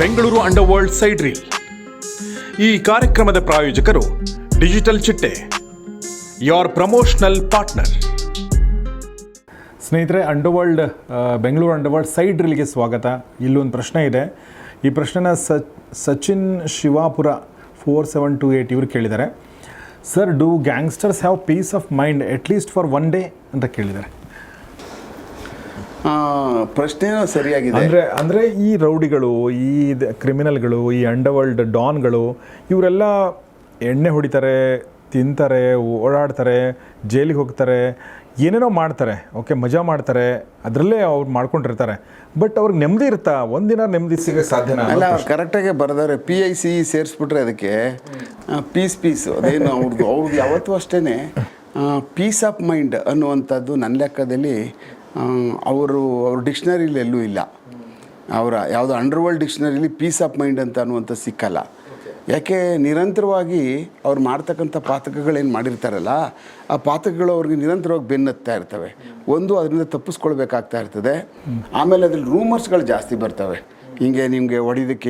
Bengaluru underworld side reel. ಈ ಕಾರ್ಯಕ್ರಮದ ಪ್ರಾಯೋಜಕರು ಡಿಜಿಟಲ್ ಚಿಟ್ಟೆ, ಯೋರ್ ಪ್ರಮೋಷನಲ್ ಪಾರ್ಟ್ನರ್. ಸ್ನೇಹಿತರೆ, ಬೆಂಗಳೂರು ಅಂಡರ್ವರ್ಲ್ಡ್ ಸೈಡ್ ರೀಲ್ಗೆ ಸ್ವಾಗತ. ಇಲ್ಲೊಂದು ಪ್ರಶ್ನೆ ಇದೆ. ಈ ಪ್ರಶ್ನೆನ ಸಚಿನ್ ಶಿವಾಪುರ 4728 ಇವರು ಕೇಳಿದ್ದಾರೆ. Sir, do gangsters have peace of mind at least for one day ಅಂತ ಕೇಳಿದ್ದಾರೆ. ಪ್ರಶ್ನೆನೂ ಸರಿಯಾಗಿದೆ. ಅಂದರೆ ಈ ರೌಡಿಗಳು, ಈ ಕ್ರಿಮಿನಲ್ಗಳು, ಈ ಅಂಡರ್ವರ್ಲ್ಡ್ ಡಾನ್ಗಳು ಇವರೆಲ್ಲ ಎಣ್ಣೆ ಹೊಡಿತಾರೆ, ತಿಂತಾರೆ, ಓಡಾಡ್ತಾರೆ, ಜೈಲಿಗೆ ಹೋಗ್ತಾರೆ, ಏನೇನೋ ಮಾಡ್ತಾರೆ. ಓಕೆ, ಮಜಾ ಮಾಡ್ತಾರೆ, ಅದರಲ್ಲೇ ಅವ್ರು ಮಾಡ್ಕೊಂಡಿರ್ತಾರೆ. ಬಟ್ ಅವ್ರಿಗೆ ನೆಮ್ಮದಿ ಇರ್ತಾ? ಒಂದಿನ ನೆಮ್ಮದಿ ಸಿಗೋಕ್ಕೆ ಸಾಧ್ಯನಾ? ಅಲ್ಲ, ಕರೆಕ್ಟಾಗಿ ಬರೆದವ್ರೆ. PIC ಸೇರಿಸ್ಬಿಟ್ರೆ ಅದಕ್ಕೆ ಪೀಸ್ ಅದೇನು ಅವ್ರದ್ದು ಯಾವತ್ತೂ ಅಷ್ಟೇ ಪೀಸ್ ಆಫ್ ಮೈಂಡ್ ಅನ್ನುವಂಥದ್ದು ನನ್ನ ಲೆಕ್ಕದಲ್ಲಿ ಅವ್ರ ಡಿಕ್ಷನರಿಲಿ ಎಲ್ಲೂ ಇಲ್ಲ. ಅವರ ಯಾವುದೋ ಅಂಡರ್ವರ್ಲ್ಡ್ ಡಿಕ್ಷನರಿಲಿ ಪೀಸ್ ಆಫ್ ಮೈಂಡ್ ಅಂತ ಅನ್ನುವಂಥ ಸಿಕ್ಕಲ್ಲ. ಯಾಕೆ ನಿರಂತರವಾಗಿ ಅವ್ರು ಮಾಡ್ತಕ್ಕಂಥ ಪಾತಕಗಳೇನು ಮಾಡಿರ್ತಾರಲ್ಲ, ಆ ಪಾತಕಗಳು ಅವ್ರಿಗೆ ನಿರಂತರವಾಗಿ ಬೆನ್ನತ್ತಾ ಇರ್ತವೆ. ಒಂದು, ಅದರಿಂದ ತಪ್ಪಿಸ್ಕೊಳ್ಬೇಕಾಗ್ತಾ ಇರ್ತದೆ. ಆಮೇಲೆ ಅದ್ರಲ್ಲಿ ರೂಮರ್ಸ್ಗಳು ಜಾಸ್ತಿ ಬರ್ತವೆ. ಹಿಂಗೆ ನಿಮಗೆ ಹೊಡಿಯೋದಕ್ಕೆ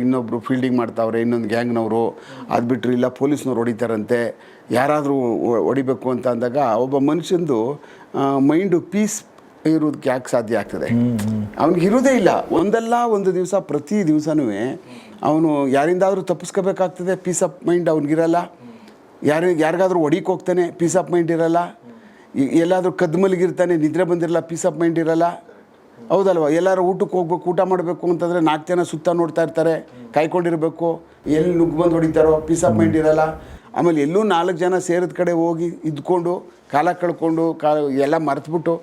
ಇನ್ನೊಬ್ಬರು ಫೀಲ್ಡಿಂಗ್ ಮಾಡ್ತಾವ್ರೆ, ಇನ್ನೊಂದು ಗ್ಯಾಂಗ್ನವರು. ಅದು ಬಿಟ್ಟರೆ ಇಲ್ಲ ಪೊಲೀಸ್ನವ್ರು ಹೊಡಿತಾರಂತೆ. ಯಾರಾದರೂ ಹೊಡಿಬೇಕು ಅಂತ ಅಂದಾಗ ಒಬ್ಬ ಮನುಷ್ಯಂದು ಮೈಂಡು ಪೀಸ್ ಇರೋದಕ್ಕೆ ಯಾಕೆ ಸಾಧ್ಯ ಆಗ್ತದೆ? ಅವ್ನಿಗೆ ಇರೋದೇ ಇಲ್ಲ. ಒಂದಲ್ಲ ಒಂದು ದಿವಸ, ಪ್ರತಿ ದಿವಸನೂ ಅವನು ಯಾರಿಂದಾದರೂ ತಪ್ಪಿಸ್ಕೋಬೇಕಾಗ್ತದೆ, ಪೀಸ್ ಆಫ್ ಮೈಂಡ್ ಅವ್ನಿಗಿರಲ್ಲ. ಯಾರಿಗಾದ್ರೂ ಹೊಡಿಕೆ ಹೋಗ್ತಾನೆ, ಪೀಸ್ ಆಫ್ ಮೈಂಡ್ ಇರಲ್ಲ. ಎಲ್ಲಾದರೂ ಕದ್ದು ಮಲಗಿರ್ತಾನೆ, ನಿದ್ರೆ ಬಂದಿರಲ್ಲ, ಪೀಸ್ ಆಫ್ ಮೈಂಡ್ ಇರಲ್ಲ. ಹೌದಲ್ವ? ಎಲ್ಲರೂ ಊಟಕ್ಕೆ ಹೋಗ್ಬೇಕು, ಊಟ ಮಾಡಬೇಕು ಅಂತಂದರೆ 4 ಜನ ಸುತ್ತ ನೋಡ್ತಾ ಇರ್ತಾರೆ, ಕಾಯ್ಕೊಂಡಿರಬೇಕು. ಎಲ್ಲಿ ನುಗ್ಗಿ ಬಂದು ಹೊಡಿತಾರೋ, ಪೀಸ್ ಆಫ್ ಮೈಂಡ್ ಇರಲ್ಲ. ಆಮೇಲೆ ಎಲ್ಲೂ 4 ಜನ ಸೇರಿದ ಕಡೆ ಹೋಗಿ ಇದ್ಕೊಂಡು ಕಾಲ ಕಳ್ಕೊಂಡು ಎಲ್ಲ ಮರೆತುಬಿಟ್ಟು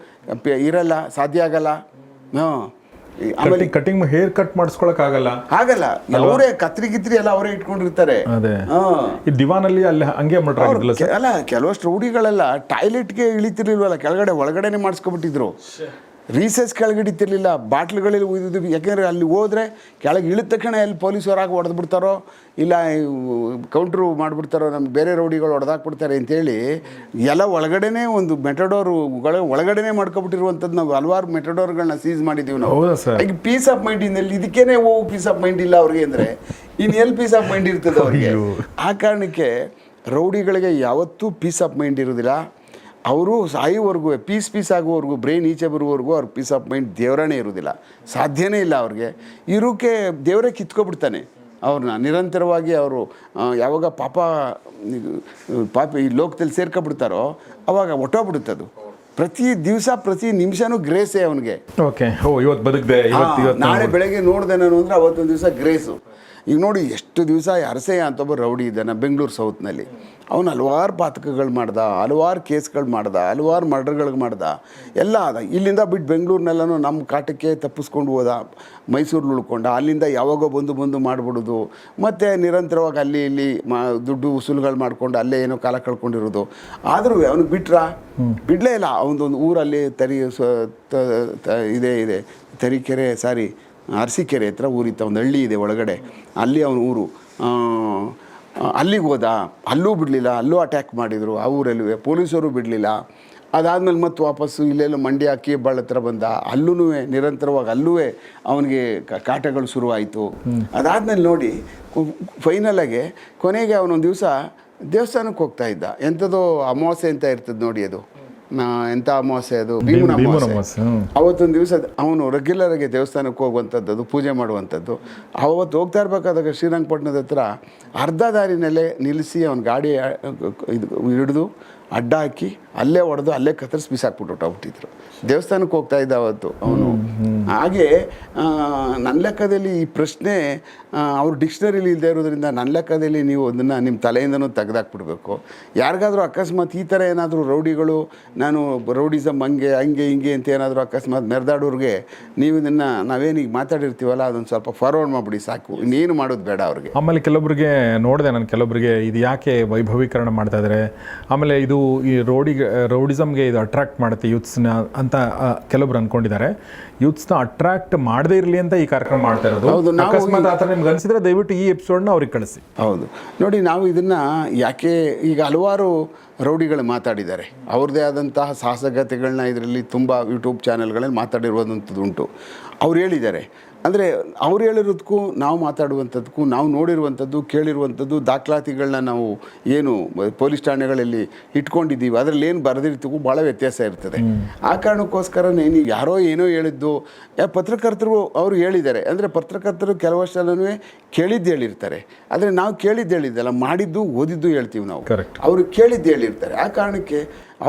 ಇರಲ್ಲ, ಸಾಧ್ಯ ಆಗಲ್ಲ. ಆಮೇಲೆ ಕಟಿಂಗ್ ಹೇರ್ ಕಟ್ ಮಾಡಿಸ್ಕೊಳಕ್ಕಾಗಲ್ಲ. ಅವರೇ ಕತ್ರಿ ಎಲ್ಲ ಅವರೇ ಇಟ್ಕೊಂಡಿರ್ತಾರೆ. ಈ ದಿವಾನಲ್ಲಿ ಅಲ್ಲಿ ಹಂಗೆ ಅಲ್ಲ, ಕೆಲವಷ್ಟು ರೌಡಿಗಳೆಲ್ಲ ಟಾಯ್ಲೆಟ್ಗೆ ಇಳಿತಿರ್ಲಿಲ್ವಲ್ಲ, ಕೆಳಗಡೆ ಒಳಗಡೆನೆ ಮಾಡಿಸ್ಕೊಬಿಟ್ಟಿದ್ರು. ರೀಸೆಸ್ ಕೆಳಗೆ ಹಿಡಿತಿರ್ಲಿಲ್ಲ, ಬಾಟ್ಲುಗಳಲ್ಲಿ ಉಯ್ದು. ಯಾಕೆಂದರೆ ಅಲ್ಲಿ ಹೋದರೆ ಕೆಳಗೆ ಇಳಿದ ತಕ್ಷಣ ಎಲ್ಲಿ ಪೊಲೀಸವರಾಗಿ ಹೊಡೆದ್ಬಿಡ್ತಾರೋ, ಇಲ್ಲ ಕೌಂಟ್ರು ಮಾಡಿಬಿಡ್ತಾರೋ, ನಮ್ಗೆ ಬೇರೆ ರೌಡಿಗಳು ಹೊಡೆದಾಕ್ಬಿಡ್ತಾರೆ ಅಂತೇಳಿ ಎಲ್ಲ ಒಳಗಡೆನೇ ಒಂದು ಒಳಗಡೆನೇ ಮಾಡ್ಕೊಬಿಟ್ಟಿರುವಂಥದ್ದು. ನಾವು ಹಲವಾರು ಮೆಟಡೋರ್ಗಳನ್ನ ಸೀಸ್ ಮಾಡಿದ್ದೀವಿ ನಾವು. ಈಗ ಪೀಸ್ ಆಫ್ ಮೈಂಡ್ ಇನ್ನೆಲ್ಲಿ, ಇದಕ್ಕೇನೆ ಪೀಸ್ ಆಫ್ ಮೈಂಡ್ ಇಲ್ಲ ಅವ್ರಿಗೆ ಅಂದರೆ ಇನ್ನೆಲ್ಲಿ ಪೀಸ್ ಆಫ್ ಮೈಂಡ್ ಇರ್ತದೆ ಅವ್ರಿಗೆ? ಆ ಕಾರಣಕ್ಕೆ ರೌಡಿಗಳಿಗೆ ಯಾವತ್ತೂ ಪೀಸ್ ಆಫ್ ಮೈಂಡ್ ಇರೋದಿಲ್ಲ. ಅವರು ಸಾಯುವವರೆಗೂ, ಪೀಸ್ ಆಗುವವರೆಗೂ, ಬ್ರೈನ್ ಈಚೆ ಬರುವವರೆಗೂ ಅವ್ರಿಗೆ ಪೀಸ್ ಆಫ್ ಮೈಂಡ್ ದೇವರೇ ಇರೋದಿಲ್ಲ. ಸಾಧ್ಯನೇ ಇಲ್ಲ ಅವ್ರಿಗೆ. ಇರೋಕ್ಕೆ ದೇವರೇ ಕಿತ್ಕೊಬಿಡ್ತಾನೆ ಅವ್ರನ್ನ. ನಿರಂತರವಾಗಿ ಅವರು ಯಾವಾಗ ಪಾಪ ಈ ಲೋಕದಲ್ಲಿ ಸೇರ್ಕೊಬಿಡ್ತಾರೋ ಅವಾಗ ಹೊಟ್ಟೋಗ್ಬಿಡುತ್ತದು. ಪ್ರತಿ ದಿವಸ, ಪ್ರತಿ ನಿಮಿಷನೂ ಗ್ರೇಸೇ ಅವನಿಗೆ. ಇವತ್ತು ಬದುಕಿದೆ, ನಾಳೆ ಬೆಳಗ್ಗೆ ನೋಡಿದೆ ನಾನು ಅಂದರೆ ಅವತ್ತೊಂದು ದಿವಸ ಗ್ರೇಸು. ಈಗ ನೋಡಿ, ಎಷ್ಟು ದಿವಸ ಅರಸಯ್ಯ ಅಂತ ಒಬ್ಬ ರೌಡಿ ಇದ್ದಾನೆ ಬೆಂಗಳೂರು ಸೌತ್ನಲ್ಲಿ. ಅವನು ಹಲವಾರು ಪಾತಕಗಳು ಮಾಡ್ದ, ಹಲವಾರು ಕೇಸ್ಗಳು ಮಾಡ್ದ, ಹಲವಾರು ಮರ್ಡರ್ಗಳಿಗೆ ಮಾಡ್ದ, ಎಲ್ಲ ಅದ. ಇಲ್ಲಿಂದ ಬಿಟ್ಟು ಬೆಂಗಳೂರಿನೆಲ್ಲನೂ ನಮ್ಮ ಕಾಟಕ್ಕೆ ತಪ್ಪಿಸ್ಕೊಂಡು ಹೋದ, ಮೈಸೂರಲ್ಲಿ ಉಳ್ಕೊಂಡ. ಅಲ್ಲಿಂದ ಯಾವಾಗೋ ಬಂದು ಮಾಡಿಬಿಡೋದು, ಮತ್ತು ನಿರಂತರವಾಗಿ ಅಲ್ಲಿ ಇಲ್ಲಿ ದುಡ್ಡು ವಸೂಲುಗಳು ಮಾಡ್ಕೊಂಡು ಅಲ್ಲೇ ಏನೋ ಕಾಲ ಕಳ್ಕೊಂಡಿರೋದು. ಆದರೂ ಅವನಿಗೆ ಬಿಡಲೇ ಇಲ್ಲ. ಅವನದೊಂದು ಊರಲ್ಲಿ ಇದೆ ತರೀಕೆರೆ, ಅರಸೀಕೆರೆ ಹತ್ರ ಊರಿತ್ತು, ಒಂದು ಹಳ್ಳಿ ಇದೆ ಒಳಗಡೆ, ಅಲ್ಲಿ ಅವನ ಊರು. ಅಲ್ಲಿಗೆ ಹೋದ, ಅಲ್ಲೂ ಬಿಡಲಿಲ್ಲ, ಅಲ್ಲೂ ಅಟ್ಯಾಕ್ ಮಾಡಿದರು. ಆ ಊರಲ್ಲೂ ಪೊಲೀಸರು ಬಿಡಲಿಲ್ಲ. ಅದಾದಮೇಲೆ ಮತ್ತೆ ವಾಪಸ್ಸು ಇಲ್ಲೆಲ್ಲ ಮಂಡ್ಯ ಕೇಬಾಳ್ ಹತ್ರ ಬಂದ. ಅಲ್ಲೂ ನಿರಂತರವಾಗಿ ಅಲ್ಲೂ ಅವನಿಗೆ ಕಾಟಗಳು ಶುರುವಾಯಿತು. ಅದಾದಮೇಲೆ ನೋಡಿ, ಫೈನಲಾಗೆ ಕೊನೆಗೆ ಅವನೊಂದು ದಿವಸ ದೇವಸ್ಥಾನಕ್ಕೆ ಹೋಗ್ತಾ ಇದ್ದ. ಎಂಥದೋ ಅಮಾವಾಸ್ಯೆ ಅಂತ ಇರ್ತದೆ ನೋಡಿ, ಅದು ಎಂಥ ಅಮಾವಾಸ್ಯೆ, ಅದು ಭೀಮನ ಅಮಾವಾಸ್ಯೆ. ಅವತ್ತೊಂದು ದಿವಸ ಅವನು ರೆಗ್ಯುಲರಾಗಿ ದೇವಸ್ಥಾನಕ್ಕೆ ಹೋಗುವಂಥದ್ದು, ಅದು ಪೂಜೆ ಮಾಡುವಂಥದ್ದು. ಅವತ್ತು ಹೋಗ್ತಾ ಇರಬೇಕಾದಾಗ ಶ್ರೀರಂಗಪಟ್ಟಣದ ಹತ್ರ ಅರ್ಧ ದಾರಿನಲ್ಲೇ ನಿಲ್ಲಿಸಿ ಅವನ ಗಾಡಿ ಹಿಡಿದು ಅಡ್ಡ ಹಾಕಿ ಅಲ್ಲೇ ಹೊಡೆದು ಅಲ್ಲೇ ಕತ್ತರಿಸಿ ಬಿಸಾಕ್ಬಿಟ್ಟು ಹೊಟ್ಟೋಗ್ಬಿಟ್ಟಿದ್ರು. ದೇವಸ್ಥಾನಕ್ಕೆ ಹೋಗ್ತಾ ಇದ್ದ ಅವತ್ತು ಅವನು. ಹಾಗೆ ನನ್ನ ಲೆಕ್ಕದಲ್ಲಿ ಈ ಪ್ರಶ್ನೆ ಅವ್ರ ಡಿಕ್ಷನರಿಲಿ ಇಲ್ಲದೆ ಇರೋದ್ರಿಂದ ನನ್ನ ಲೆಕ್ಕದಲ್ಲಿ ನೀವು ಅದನ್ನು ನಿಮ್ಮ ತಲೆಯಿಂದನೂ ತೆಗೆದಾಕ್ಬಿಡ್ಬೇಕು. ಯಾರಿಗಾದ್ರೂ ಅಕಸ್ಮಾತ್ ಈ ಥರ ಏನಾದರೂ ರೌಡಿಗಳು, ನಾನು ರೌಡಿಸಮ್ ಹಂಗೆ ಹಿಂಗೆ ಅಂತ ಏನಾದರೂ ಅಕಸ್ಮಾತ್ ಮೆರೆದಾಡೋರಿಗೆ ನೀವು ಇದನ್ನು ನಾವೇನೀಗ ಮಾತಾಡಿರ್ತೀವಲ್ಲ ಅದನ್ನು ಸ್ವಲ್ಪ ಫಾರ್ವರ್ಡ್ ಮಾಡಿಬಿಡಿ ಸಾಕು. ಇನ್ನೇನು ಮಾಡೋದು ಬೇಡ ಅವ್ರಿಗೆ. ಆಮೇಲೆ ಕೆಲವೊಬ್ಬರಿಗೆ ನೋಡಿದೆ ನಾನು, ಕೆಲವೊಬ್ಬರಿಗೆ ಇದು ಯಾಕೆ ವೈಭವೀಕರಣ ಮಾಡ್ತಾ ಇದ್ದಾರೆ, ಆಮೇಲೆ ಇದು ಈ ರೌಡಿಸಮ್ಗೆ ಇದು ಅಟ್ರಾಕ್ಟ್ ಮಾಡುತ್ತೆ ಯೂತ್ಸ್ನ ಅಂತ ಕೆಲವೊಬ್ರು ಅಂದ್ಕೊಂಡಿದ್ದಾರೆ. ಯೂತ್ಸ್ನ ಅಟ್ರಾಕ್ಟ್ ಮಾಡದೇ ಇರಲಿ ಅಂತ ಈ ಕಾರ್ಯಕ್ರಮ ಮಾಡ್ತಾ ಇರೋದು. ಅಕಸ್ಮಾತ್ ಆ ಥರ ನಿಮ್ಗೆ ಅನಿಸಿದ್ರೆ ದಯವಿಟ್ಟು ಈ ಎಪಿಸೋಡ್ನ ಅವ್ರಿಗೆ ಕಳಿಸಿ. ಹೌದು ನೋಡಿ, ನಾವು ಇದನ್ನು ಯಾಕೆ ಈಗ ಹಲವಾರು ರೌಡಿಗಳು ಮಾತಾಡಿದ್ದಾರೆ, ಅವ್ರದ್ದೇ ಆದಂತಹ ಸಾಹಸಗಾತಿಗಳನ್ನ ಇದರಲ್ಲಿ ತುಂಬ ಯೂಟ್ಯೂಬ್ ಚಾನೆಲ್ಗಳಲ್ಲಿ ಮಾತಾಡಿರುವಂಥದ್ದು ಉಂಟು. ಅವ್ರು ಹೇಳಿದ್ದಾರೆ, ಅಂದರೆ ಅವ್ರು ಹೇಳಿರೋದಕ್ಕೂ ನಾವು ಮಾತಾಡುವಂಥದ್ದಕ್ಕೂ ನಾವು ನೋಡಿರುವಂಥದ್ದು ಕೇಳಿರುವಂಥದ್ದು ದಾಖಲಾತಿಗಳನ್ನ ನಾವು ಏನು ಪೊಲೀಸ್ ಠಾಣೆಗಳಲ್ಲಿ ಇಟ್ಕೊಂಡಿದ್ದೀವಿ ಅದರಲ್ಲಿ ಏನು ಬರೆದಿರ್ತೀವೋ ಭಾಳ ವ್ಯತ್ಯಾಸ ಇರ್ತದೆ. ಆ ಕಾರಣಕ್ಕೋಸ್ಕರನೇ ನೀವು ಯಾರೋ ಏನೋ ಹೇಳಿದ್ದು ಪತ್ರಕರ್ತರು ಅವರು ಹೇಳಿದ್ದಾರೆ. ಅಂದರೆ ಪತ್ರಕರ್ತರು ಕೆಲವಷ್ಟೆಲ್ಲನೂ ಕೇಳಿದ್ದು ಹೇಳಿರ್ತಾರೆ, ಆದರೆ ನಾವು ಕೇಳಿದ್ದು ಹೇಳಿದ್ದಲ್ಲ, ಮಾಡಿದ್ದು ಓದಿದ್ದು ಹೇಳ್ತೀವಿ ನಾವು. ಅವರು ಕೇಳಿದ್ದು ಹೇಳಿರ್ತಾರೆ. ಆ ಕಾರಣಕ್ಕೆ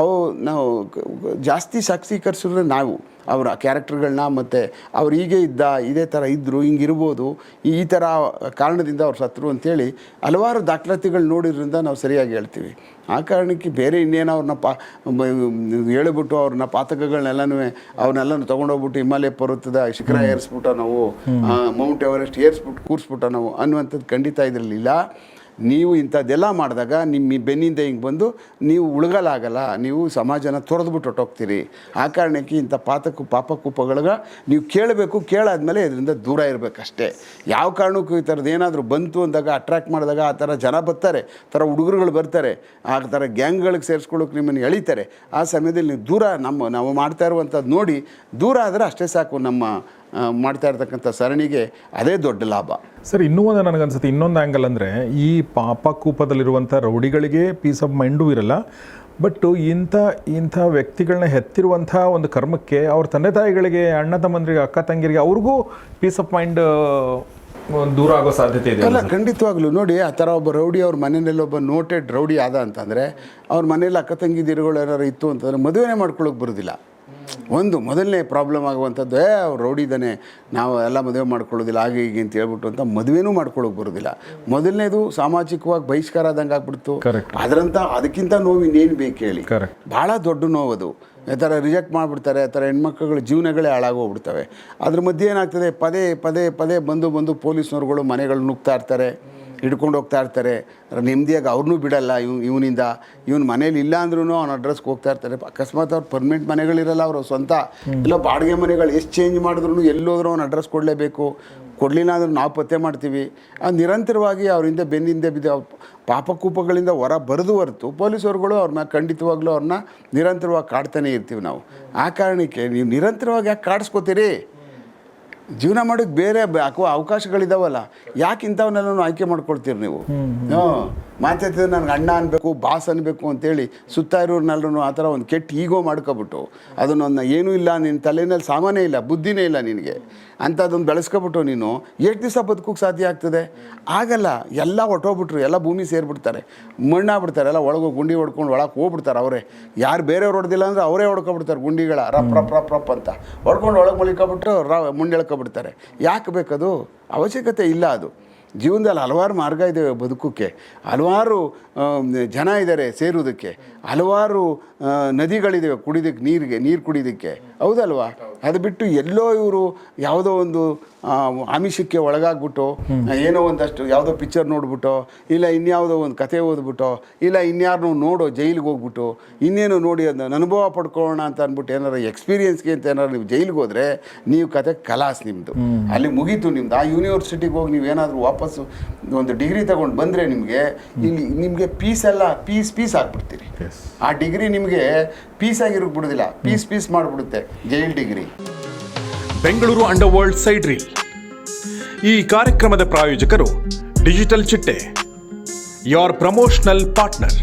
ನಾವು ಜಾಸ್ತಿ ಸಾಕ್ಷೀಕರಿಸಿದ್ರೆ ನಾವು ಅವರ ಕ್ಯಾರೆಕ್ಟರ್ಗಳನ್ನ ಮತ್ತು ಅವ್ರು ಹೀಗೆ ಇದ್ದ, ಇದೇ ಥರ ಇದ್ದರು, ಹಿಂಗಿರ್ಬೋದು, ಈ ಥರ ಕಾರಣದಿಂದ ಅವ್ರು ಸತ್ರು ಅಂಥೇಳಿ ಹಲವಾರು ದಾಖಲಾತಿಗಳು ನೋಡಿದ್ರಿಂದ ನಾವು ಸರಿಯಾಗಿ ಹೇಳ್ತೀವಿ. ಆ ಕಾರಣಕ್ಕೆ ಬೇರೆ ಇನ್ನೇನು ಅವ್ರನ್ನ ಹೇಳಿಬಿಟ್ಟು ಅವ್ರನ್ನ ಪಾತಕಗಳನ್ನೆಲ್ಲನೂ ಅವನ್ನೆಲ್ಲನೂ ತೊಗೊಂಡೋಗ್ಬಿಟ್ಟು ಹಿಮಾಲಯ ಪರ್ವತದ ಶಿಖರ ಏರಿಸ್ಬಿಟ್ಟು ನಾವು ಮೌಂಟ್ ಎವರೆಸ್ಟ್ ಏರಿಸ್ಬಿಟ್ಟು ಕೂರಿಸ್ಬಿಟ್ಟು ನಾವು ಅನ್ನುವಂಥದ್ದು ಖಂಡಿತ ಇದರಲ್ಲಿಲ್ಲ. ನೀವು ಇಂಥದ್ದೆಲ್ಲ ಮಾಡಿದಾಗ ನಿಮ್ಮ ಬೆನ್ನಿಂದ ಹಿಂಗೆ ಬಂದು ನೀವು ಉಳ್ಗಲಾಗಲ್ಲ, ನೀವು ಸಮಾಜನ ತೊರೆದ್ಬಿಟ್ಟು ಹೊಟ್ಟೋಗ್ತೀರಿ. ಆ ಕಾರಣಕ್ಕೆ ಇಂಥ ಪಾಪಕೂಪಗಳಿಗೆ ನೀವು ಕೇಳಬೇಕು, ಕೇಳಾದ್ಮೇಲೆ ಇದರಿಂದ ದೂರ ಇರಬೇಕಷ್ಟೇ. ಯಾವ ಕಾರಣಕ್ಕೂ ಈ ಥರದ್ದು ಏನಾದರೂ ಬಂತು ಅಂದಾಗ ಅಟ್ರ್ಯಾಕ್ಟ್ ಮಾಡಿದಾಗ ಆ ಥರ ಜನ ಬರ್ತಾರೆ, ಥರ ಹುಡುಗರುಗಳು ಬರ್ತಾರೆ, ಆ ಥರ ಗ್ಯಾಂಗ್ಗಳಿಗೆ ಸೇರಿಸ್ಕೊಳ್ಳೋಕೆ ನಿಮ್ಮನ್ನು ಎಳಿತಾರೆ. ಆ ಸಮಯದಲ್ಲಿ ನೀವು ದೂರ ನಾವು ಮಾಡ್ತಾ ಇರುವಂಥದ್ದು ನೋಡಿ ದೂರ ಆದರೆ ಅಷ್ಟೇ ಸಾಕು. ನಮ್ಮ ಮಾಡ್ತಾ ಇರ್ತಕ್ಕಂಥ ಸರಣಿಗೆ ಅದೇ ದೊಡ್ಡ ಲಾಭ. ಸರ್, ಇನ್ನೂ ಒಂದು ನನಗನ್ಸುತ್ತೆ, ಇನ್ನೊಂದು ಆ್ಯಂಗಲ್ ಅಂದರೆ ಈ ಪಾಪಕೂಪದಲ್ಲಿರುವಂಥ ರೌಡಿಗಳಿಗೆ ಪೀಸ್ ಆಫ್ ಮೈಂಡೂ ಇರಲ್ಲ. ಬಟ್ ಇಂಥ ವ್ಯಕ್ತಿಗಳನ್ನ ಹೆತ್ತಿರುವಂಥ ಒಂದು ಕರ್ಮಕ್ಕೆ ಅವ್ರ ತಂದೆ ತಾಯಿಗಳಿಗೆ, ಅಣ್ಣ ತಮ್ಮಂದ್ರಿಗೆ, ಅಕ್ಕ ತಂಗಿರಿಗೆ ಅವ್ರಿಗೂ ಪೀಸ್ ಆಫ್ ಮೈಂಡ್ ದೂರ ಆಗೋ ಸಾಧ್ಯತೆ ಇದೆ. ಅಲ್ಲ, ಖಂಡಿತವಾಗ್ಲೂ. ನೋಡಿ, ಆ ಥರ ಒಬ್ಬ ರೌಡಿ ಅವ್ರ ಮನೆಯಲ್ಲಿ ಒಬ್ಬ ನೋಟೆಡ್ ರೌಡಿ ಆದ ಅಂತಂದರೆ ಅವ್ರ ಮನೇಲಿ ಅಕ್ಕ ತಂಗಿದಿರುಗಳು ಏನಾರು ಇತ್ತು ಅಂತಂದರೆ ಮದುವೆನೇ ಮಾಡ್ಕೊಳ್ಳೋಕೆ ಬರೋದಿಲ್ಲ. ಒಂದು ಮೊದಲನೇ ಪ್ರಾಬ್ಲಮ್ ಆಗುವಂಥದ್ದು, ಅವ್ರು ರೌಡಿ ಇದ್ದಾನೆ, ನಾವು ಎಲ್ಲ ಮದುವೆ ಮಾಡ್ಕೊಳ್ಳೋದಿಲ್ಲ ಹಾಗೆ ಹೀಗೆ ಅಂತ ಹೇಳ್ಬಿಟ್ಟು ಅಂತ ಮದುವೆನೂ ಮಾಡ್ಕೊಳ್ಳೋಕೆ ಬರೋದಿಲ್ಲ. ಮೊದಲನೇದು ಸಾಮಾಜಿಕವಾಗಿ ಬಹಿಷ್ಕಾರ ಆದಂಗೆ ಆಗ್ಬಿಡ್ತು. ಅದಕ್ಕಿಂತ ನೋವು ಇನ್ನೇನು ಬೇಕು ಹೇಳಿ? ಭಾಳ ದೊಡ್ಡ ನೋವು ಅದು. ಈ ಥರ ರಿಜೆಕ್ಟ್ ಮಾಡಿಬಿಡ್ತಾರೆ, ಆ ಥರ ಹೆಣ್ಮಕ್ಳುಗಳ ಜೀವನಗಳೇ ಹಾಳಾಗೋಗ್ಬಿಡ್ತವೆ. ಅದ್ರ ಮಧ್ಯೆ ಏನಾಗ್ತದೆ, ಪದೇ ಪದೇ ಪದೇ ಬಂದು ಪೊಲೀಸ್ನವ್ರುಗಳು ಮನೆಗಳು ನುಗ್ತಾ ಇರ್ತಾರೆ, ಹಿಡ್ಕೊಂಡು ಹೋಗ್ತಾ ಇರ್ತಾರೆ. ನೆಮ್ಮದಿಯಾಗಿ ಅವ್ರನ್ನೂ ಬಿಡಲ್ಲ. ಇವನಿಂದ ಇವನು ಮನೇಲಿ ಇಲ್ಲ ಅಂದ್ರೂ ಅವ್ನ ಅಡ್ರೆಸ್ಗೆ ಹೋಗ್ತಾ ಇರ್ತಾರೆ. ಅಕಸ್ಮಾತ್ ಅವ್ರು ಪರ್ಮನೆಂಟ್ ಮನೆಗಳಿರಲ್ಲ, ಅವರು ಸ್ವಂತ ಇಲ್ಲ ಬಾಡಿಗೆ ಮನೆಗಳು ಎಷ್ಟು ಚೇಂಜ್ ಮಾಡಿದ್ರು ಎಲ್ಲೋದ್ರೂ ಅವ್ನು ಅಡ್ರೆಸ್ ಕೊಡಲೇಬೇಕು. ಕೊಡಲಿಲ್ಲ ಅಂದ್ರೂ ನಾವು ಪತ್ತೆ ಮಾಡ್ತೀವಿ. ನಿರಂತರವಾಗಿ ಅವರಿಂದ ಬೆನ್ನಿಂದ ಬಿದ್ದು ಪಾಪಕೂಪಗಳಿಂದ ಹೊರ ಬರೆದು ಹೊರತು ಪೊಲೀಸರುಗಳು ಅವ್ರ ಮ್ಯಾಲೆ ಖಂಡಿತವಾಗ್ಲೂ ಅವ್ರನ್ನ ನಿರಂತರವಾಗಿ ಕಾಡ್ತಾನೆ ಇರ್ತೀವಿ ನಾವು. ಆ ಕಾರಣಕ್ಕೆ ನೀವು ನಿರಂತರವಾಗಿ ಯಾಕೆ ಕಾಡಿಸ್ಕೋತೀರಿ? ಜೀವನ ಮಾಡೋಕ್ಕೆ ಬೇರೆ ಅವಕಾಶಗಳಿದಾವಲ್ಲ, ಯಾಕೆ ಇಂಥವನ್ನೆಲ್ಲ ಆಯ್ಕೆ ಮಾಡ್ಕೊಳ್ತೀರಿ ನೀವು? ಮಾತಾಡ್ತಿದ್ರೆ ನನಗೆ ಅಣ್ಣ ಅನ್ಬೇಕು, ಬಾಸ್ ಅನ್ಬೇಕು ಅಂತೇಳಿ ಸುತ್ತ ಇರೋರ್ನೆಲ್ಲರೂ ಆ ಥರ ಒಂದು ಕೆಟ್ಟ ಈಗೋ ಮಾಡ್ಕೊಬಿಟ್ಟು ಅದನ್ನೊಂದು ಏನೂ ಇಲ್ಲ, ನಿನ್ನ ತಲೆಯಲ್ಲಿ ಸಾಮಾನ್ಯ ಇಲ್ಲ, ಬುದ್ಧಿನೇ ಇಲ್ಲ ನಿನಗೆ ಅಂಥದ್ದೊಂದು ಬೆಳೆಸ್ಕೊಬಿಟ್ಟು ನೀನು ಎಷ್ಟು ದಿವಸ ಬದುಕೋಕ್ಕೆ ಸಾಧ್ಯ ಆಗ್ತದೆ? ಆಗಲ್ಲ. ಎಲ್ಲ ಹೊಟ್ಟೋಗ್ಬಿಟ್ರು, ಎಲ್ಲ ಭೂಮಿ ಸೇರಿಬಿಡ್ತಾರೆ, ಮಣ್ಣಾಗ್ಬಿಡ್ತಾರೆ, ಎಲ್ಲ ಒಳಗೆ ಗುಂಡಿ ಹೊಡ್ಕೊಂಡು ಒಳಗೆ ಹೋಗ್ಬಿಡ್ತಾರೆ ಅವರೇ. ಯಾರು ಬೇರೆಯವ್ರು ಹೊಡೆದಿಲ್ಲ ಅಂದರೆ ಅವರೇ ಹೊಡ್ಕೊಬಿಡ್ತಾರೆ ಗುಂಡಿಗಳ ರಪ್ ರಪ್ ರಪ್ ರಪ್ ಅಂತ ಹೊಡ್ಕೊಂಡು ಒಳಗೆ ಮಲಿಕೊಬಿಟ್ಟು ಮುಂಡೆ ಎಳ್ಕೊಬಿಡ್ತಾರೆ. ಯಾಕೆ ಬೇಕದು? ಅವಶ್ಯಕತೆ ಇಲ್ಲ. ಅದು ಜೀವನದಲ್ಲಿ ಹಲವಾರು ಮಾರ್ಗ ಇದ್ದಾವೆ ಬದುಕೋಕ್ಕೆ, ಹಲವಾರು ಜನ ಇದ್ದಾರೆ ಸೇರೋದಕ್ಕೆ, ಹಲವಾರು ನದಿಗಳಿದ್ದಾವೆ ಕುಡಿಯೋದಕ್ಕೆ, ನೀರು ಕುಡಿಯೋದಕ್ಕೆ, ಹೌದಲ್ವಾ? ಅದು ಬಿಟ್ಟು ಎಲ್ಲೋ ಇವರು ಯಾವುದೋ ಒಂದು ಆಮಿಷಕ್ಕೆ ಒಳಗಾಗ್ಬಿಟ್ಟು ಏನೋ ಒಂದಷ್ಟು ಯಾವುದೋ ಪಿಕ್ಚರ್ ನೋಡ್ಬಿಟ್ಟು, ಇಲ್ಲ ಇನ್ಯಾವುದೋ ಒಂದು ಕತೆ ಓದ್ಬಿಟ್ಟು, ಇಲ್ಲ ಇನ್ಯಾರನ್ನೂ ನೋಡೋ ಜೈಲಿಗೆ ಹೋಗ್ಬಿಟ್ಟು ಇನ್ನೇನು ನೋಡಿ ಅದನ್ನ ಅನುಭವ ಪಡ್ಕೊಳ್ಳೋಣ ಅಂತ ಅಂದ್ಬಿಟ್ಟು ಏನಾರು ಎಕ್ಸ್ಪೀರಿಯನ್ಸ್ಗೆ ಅಂತ ಏನಾರು ನೀವು ಜೈಲಿಗೆ ಹೋದರೆ ನೀವು ಕತೆ ಕಲಾಸ್ ನಿಮ್ಮದು, ಅಲ್ಲಿ ಮುಗೀತು ನಿಮ್ದು. ಆ ಯೂನಿವರ್ಸಿಟಿಗೆ ಹೋಗಿ ನೀವೇನಾದರೂ ವಾಪಸ್ಸು ಒಂದು ಡಿಗ್ರಿ ತಗೊಂಡು ಬಂದರೆ ನಿಮಗೆ ಪೀಸ್ ಎಲ್ಲ ಪೀಸ್ ಆಗಿಬಿಡ್ತೀರಿ. ಆ ಡಿಗ್ರಿ ನಿಮಗೆ ಪೀಸ್ ಆಗಿರೋಕೆ ಬಿಡೋದಿಲ್ಲ, ಪೀಸ್ ಮಾಡಿಬಿಡುತ್ತೆ jail degree. Bengaluru underworld side reel. ಈ ಕಾರ್ಯಕ್ರಮದ ಪ್ರಾಯೋಜಕರು ಡಿಜಿಟಲ್ ಚಿಟ್ಟೆ, ಯೋರ್ ಪ್ರಮೋಷನಲ್ ಪಾರ್ಟ್ನರ್.